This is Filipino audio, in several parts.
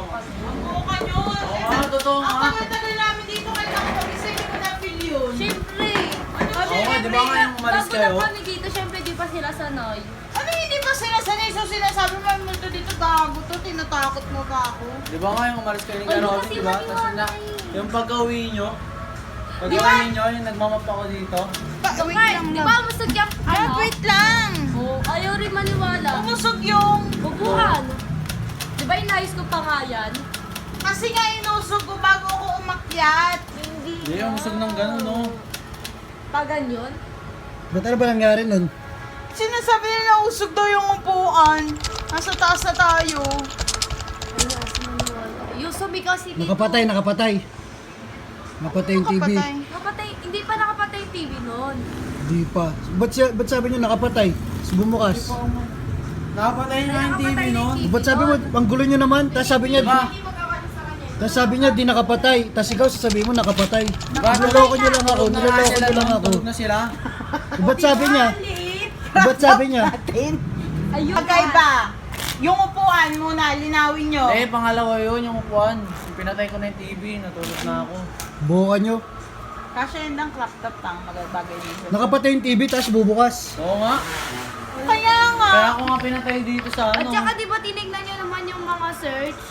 Ang buka nyo. Totoo nga. Ang tagal-tagal namin dito kayo nakapag-isa nyo ko ng pilyon. Siyempre. Di ba nga yung umalis kayo? Bago lang kami dito, siyempre di pa sila sanay. Ano hindi ba sila sanay? So sinasabi mo multo dito gago to, tinatakot mo ba ako? Di ba nga yung umalis kayo ng Ay, gano'n? kasi Di ba? Tapos maniwala yung pag-uwi nyo, Di ba? yung nagmamap ako dito. Wait Kahit, lang di daw. ba umusog yung ano? Wait lang. Oh, ayaw rin maniwala. Umusog yung... Bubuhan. Di ba inayos ko pa nga yan? Kasi nga inusog ko bago ako umakyat. Hindi. Hindi, umusog ng gano'n, no? Pag ganyan? Ba't ano ba nangyari nun? Sinasabi nila usog daw yung upuan. Nasa taas na tayo. Ayaw kasi maniwala. Yung sumigaw si Tito. Nakapatay. Nakapatay yung TV. Kapatay. Nakapatay. Hindi pa nakapatay yung TV noon. Di pa. Ba't sabi niyo nakapatay? Tapos bumukas. Nakapatay na yung TV noon. Ba't sabi mo, ang gulo niyo naman? Tapos sabi niya, Diba? di nakapatay. Tapos ikaw sasabihin mo nakapatay. Niloloko niyo lang ako. Tulog na sila. Ba't sabi niya? Ba't sabi niya? Ayun. Magkaiba. Yung upuan muna, linawin nyo. Eh, pangalawa yun, yung upuan. Pinatay ko na yung TV, natulog na ako. Buka niyo. Kasi yun ang crop top tang magagabagay dito. Nakapatay yung TV tapos bubukas. Oo nga. Kaya nga. Kaya ako nga pinatay dito sa At ano. saka di ba tinignan nyo naman yung mga search?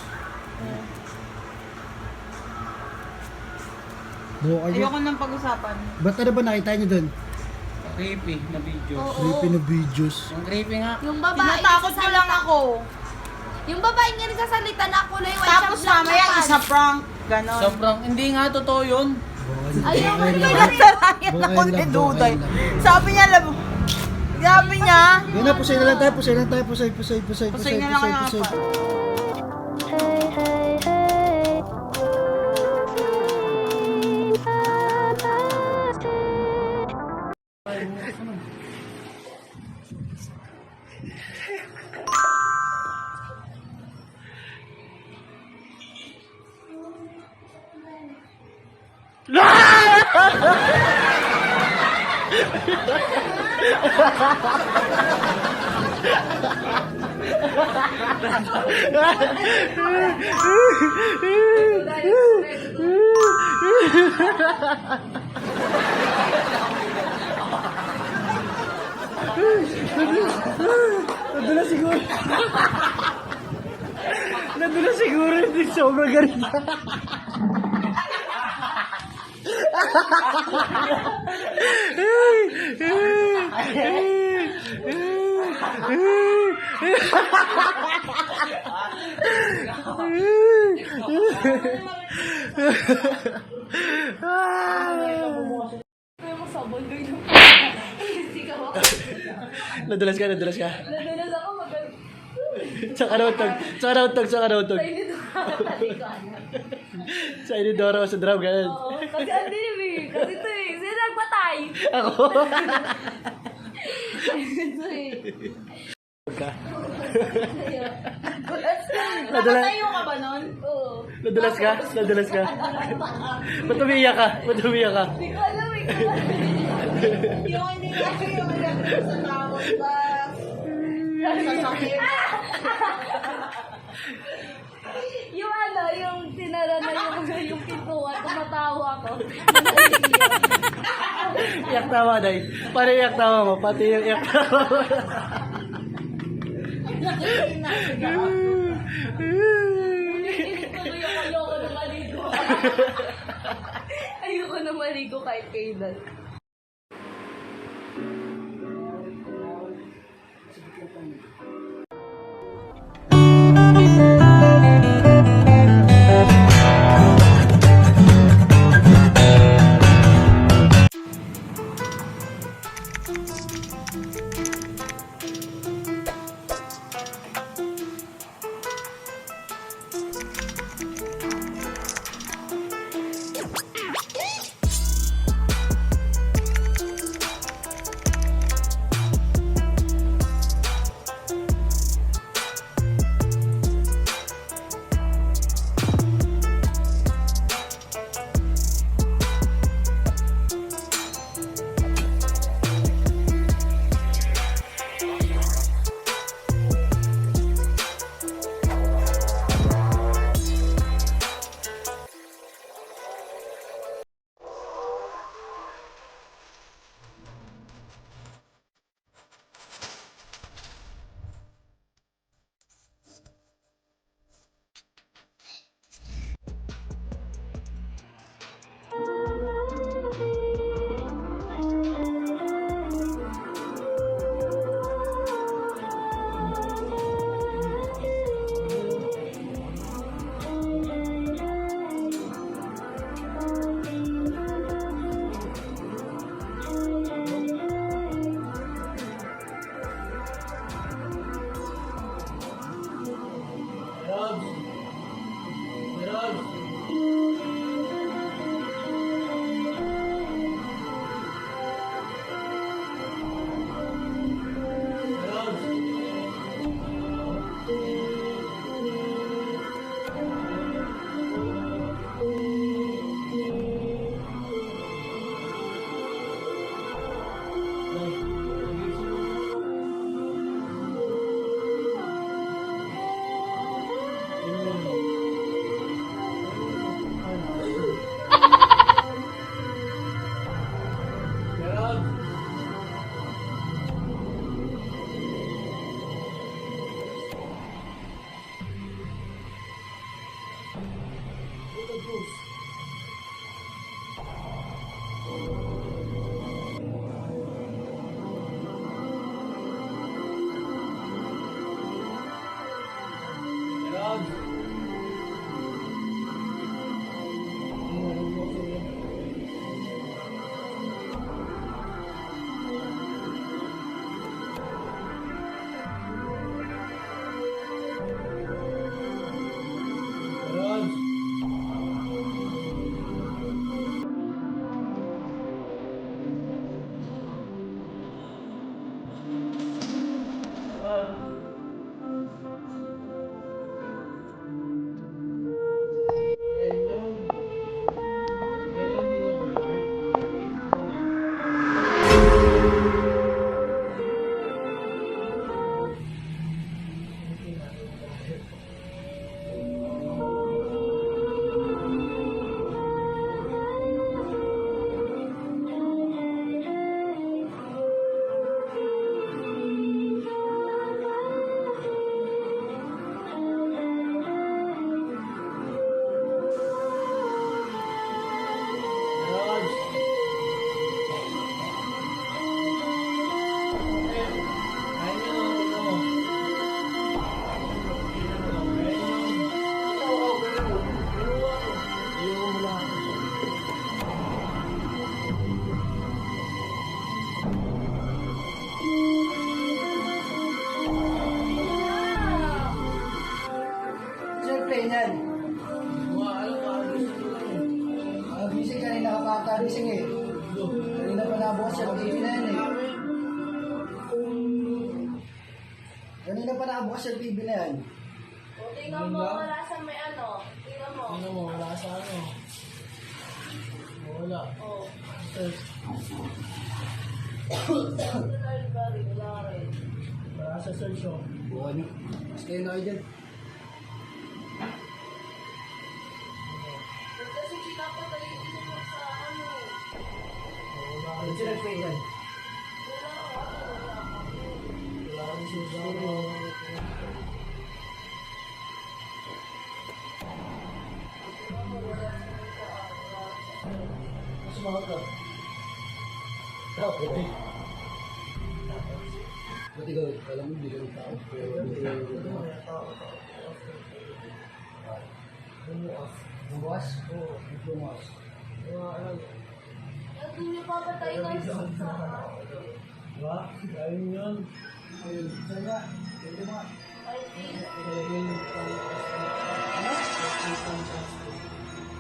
Buka niyo. Ayoko nang pag-usapan. Ba't ano ba nakita niyo doon? Creepy na video. Oo. Creepy na videos. Yung creepy nga. Yung babae Tinatakot nyo lang ako. Yung babae nga nagsasalita na ako na yung Tapos mamaya isa prank. Ganon. Sobrang, hindi nga totoo yun. Ayoko Buka nyo niyo. nasarayan Buka ako yun ni lang, Duday. buka yun lang. Sabi niya, sabi niya, Yan na, pusay na lang tayo. Pusay na lang. Pusay na lang nga pa. Nadula siguro hindi sobrang galing. Pero mo sabon ko yung hindi ka ako. Nadulas ka. Nadulas ako Tsaka rautog. Kainit ako. Sa inidoro sa drum, ganun. Oo, kasi hindi eh. Kasi ito eh. Sino nagpatay? Ako. Ito eh. Nakatayo ka ba nun? Oo. Nadulas ka. Ba't umiiyak ka? Hindi ko alam eh. Yung hindi kasi yung sa tawag ba? Sasakit. Yung ano, yung tinara na yung pintuan, tumatawa ako. Iyak tawa, Day. Paano iyak tawa mo? Pati yung iyak tawa mo. Tuloy ako, ayoko na maligo. Ayoko na maligo kahit kailan. Yan. Gising kanina kakakarising eh. Kanina pa nabukas yung TV na yan eh. Kanina pa nakabukas yung TV na yan. O, tingnan mo, wala sa may ano. Tingnan mo. Ano mo, wala sa ano. Wala. O. Wala sa search oh. Buka nyo. Mas kayo na kayo dyan. Kasi pinapatay yung isa mo sa ano. Ano sila pay yan? Wala akong susunod. Mas mga ka. Tapos eh. Ba't ikaw? Alam mo, hindi ka ng tao. Bumukas? Oo, bumukas. Hindi niyo papatay ng isa. Diba? Ayun yun. Ayun, saan nga? Pwede nga. I think.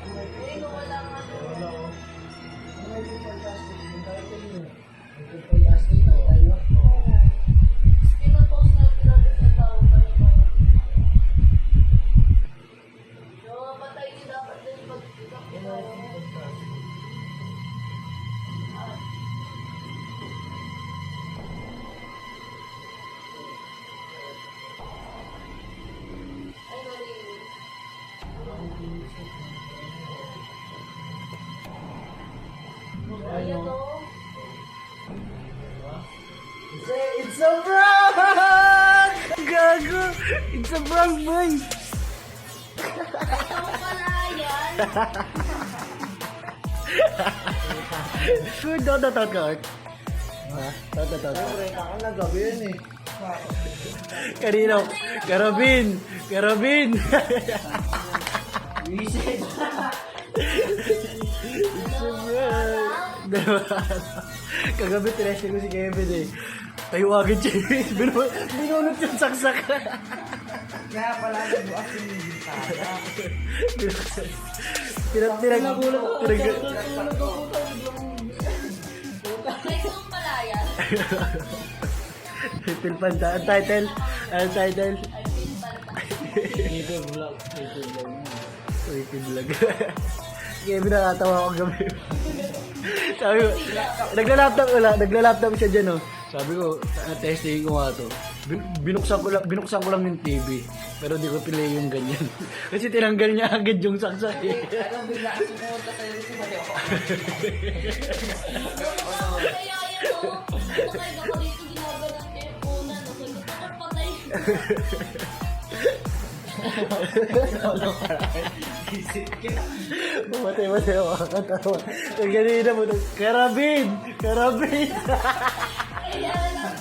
Uy, kung wala nga Wala oh. Ano yung fantastic? Yung title nyo. Yung fantastic na tayo. Pinapost na grabe sa tao tayo ba? Yung mapatay niyo dapat din pag ay narinig. Ayan o. Say, it's a prank! Gago! It's a prank, boy! Ito pala yan. Good, tatot ka, Art. Ha? Tatot. Siyempre, ako na gabi yun eh. Kanino? Karabin! Karabin! Wisit. Kagabi, tinesting ko si Kevin eh. Tayo agad siya. Binunot yung saksak. Kaya pala nagbukas yung bintana. May zoom pala yan. Pilpanta. Ang title? Ang title? Ay, pinpalpa. Ito vlog. Ito vlog mo. Waiting vlog. Kevin, nakatawa ako gabi. Sabi ko, nagla-laptop siya dyan, oh. Sabi ko, testing ko nga to. Binuksan ko lang yung TV. Pero di ko play yung ganyan. Kasi tinanggal niya agad yung saksak eh. Anong bigla kasi pumunta sa'yo kasi mali ako. Kaya yan o. Nakay ako dito ginagawa ng teleponan. Patay. Pumatay ako kakatawa. Ang ganina mo, Karabin! Karabin! Kaya lang.